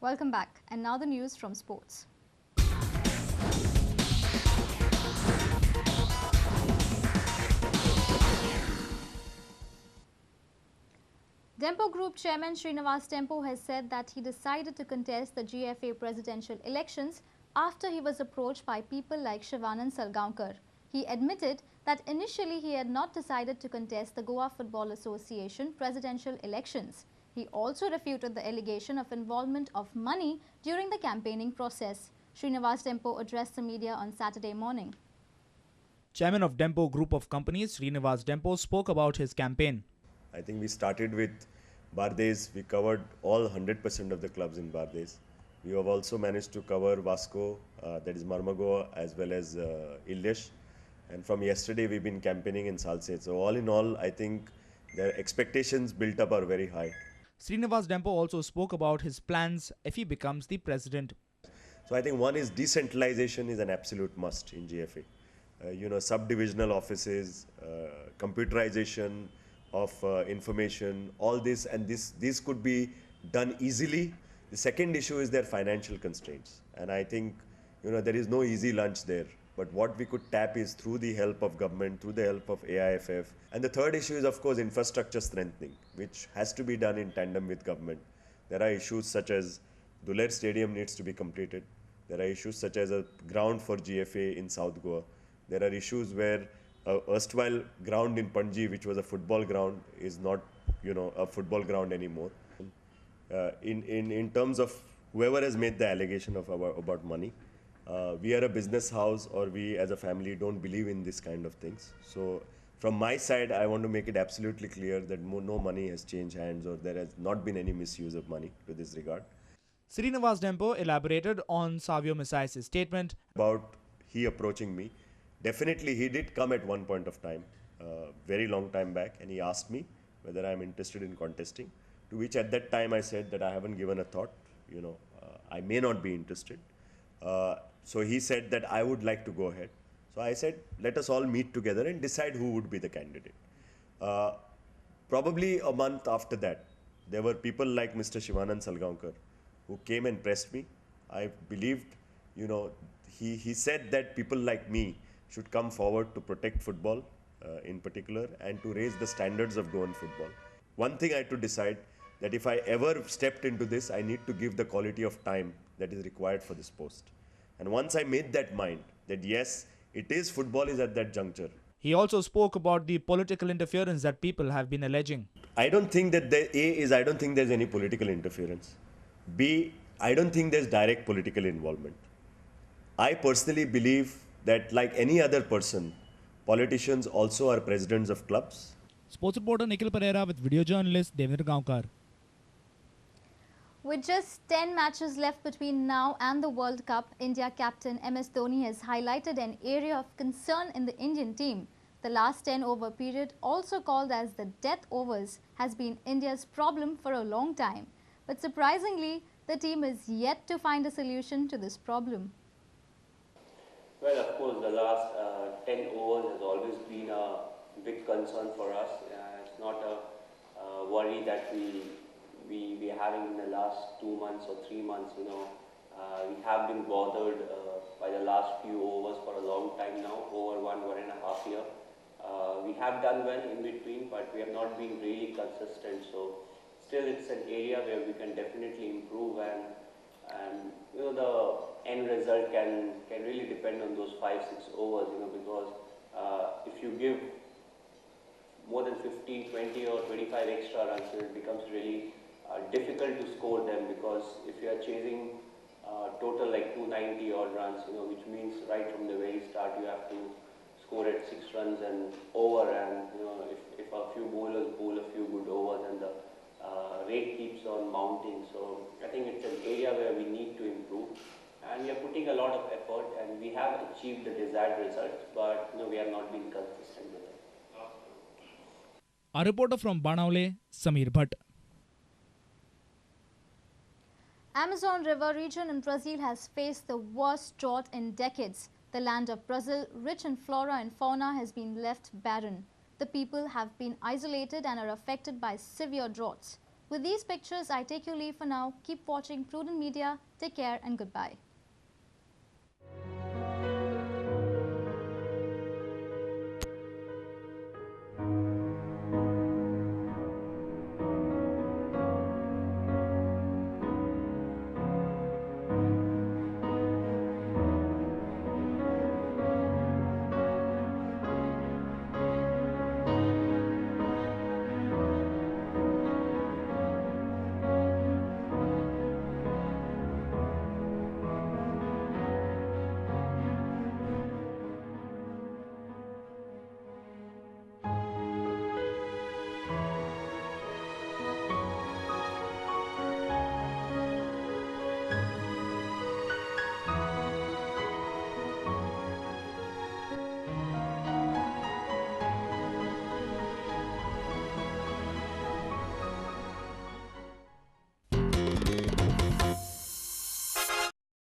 Welcome back, and now the news from sports. Dempo Group Chairman Srinivas Dempo has said that he decided to contest the GFA presidential elections after he was approached by people like Shivanand Salgaonkar. He admitted that initially he had not decided to contest the Goa Football Association presidential elections. He also refuted the allegation of involvement of money during the campaigning process. Srinivas Dempo addressed the media on Saturday morning. Chairman of Dempo Group of Companies, Srinivas Dempo, spoke about his campaign. I think we started with Bardez. We covered all 100% of the clubs in Bardez. We have also managed to cover Vasco, that is Marmagoa, as well as Ildesh. And from yesterday, we've been campaigning in Salsette. So all in all, I think the expectations built up are very high. Srinivas Dempo also spoke about his plans if he becomes the president. So I think one is decentralization is an absolute must in GFA. Subdivisional offices, computerization of information, all this, and this could be done easily. The second issue is their financial constraints, and I think there is no easy lunch there. But what we could tap is through the help of government, through the help of AIFF. And the third issue is, of course, infrastructure strengthening, which has to be done in tandem with government. There are issues such as Duler Stadium needs to be completed. There are issues such as a ground for GFA in South Goa. There are issues where erstwhile ground in Panji, which was a football ground, is not a football ground anymore. In terms of whoever has made the allegation about money, we are a business house, or we as a family don't believe in this kind of things. So from my side, I want to make it absolutely clear that no money has changed hands, or there has not been any misuse of money to this regard. Srinivas Dempo elaborated on Savio Misais' statement about he approaching me. Definitely, he did come at one point of time, very long time back, and he asked me whether I'm interested in contesting, to which at that time I said that I haven't given a thought, I may not be interested. So he said that I would like to go ahead. So I said, let us all meet together and decide who would be the candidate. Probably a month after that, there were people like Mr. Shivanand Salgaonkar who came and pressed me. I believed, he said that people like me should come forward to protect football in particular, and to raise the standards of Goan football. One thing I had to decide, that if I ever stepped into this, I need to give the quality of time that is required for this post. And once I made that mind, that yes, football is at that juncture. He also spoke about the political interference that people have been alleging. I don't think that I don't think there's any political interference. B, I don't think there's direct political involvement. I personally believe that, like any other person, politicians also are presidents of clubs. Sports reporter Nikhil Pereira with video journalist Devendra Gaonkar. With just 10 matches left between now and the World Cup, India captain MS Dhoni has highlighted an area of concern in the Indian team. The last 10-over period, also called as the death overs, has been India's problem for a long time. But surprisingly, the team is yet to find a solution to this problem. Well, of course, the last 10 overs has always been a big concern for us. It's not a worry that we are having in the last 2 months or 3 months. We have been bothered by the last few overs for a long time now, over 1.5 years. We have done well in between, but we have not been really consistent. So still, it's an area where we can definitely improve, and the end result can really depend on those 5-6 overs, because if you give more than 15, 20 or 25 extra runs, it becomes really difficult to score them, because if you are chasing total like 290 odd runs, which means right from the very start you have to score at 6 runs and over, and if a few bowlers bowl a few good overs, and the rate keeps on mounting. So I think it's an area where we need to improve, and we are putting a lot of effort, and we have achieved the desired results, but we have not been consistent with it. A reporter from Banaule, Samir Bhatt. Amazon River region in Brazil has faced the worst drought in decades. The land of Brazil, rich in flora and fauna, has been left barren. The people have been isolated and are affected by severe droughts. With these pictures, I take your leave for now. Keep watching Prudent Media. Take care and goodbye.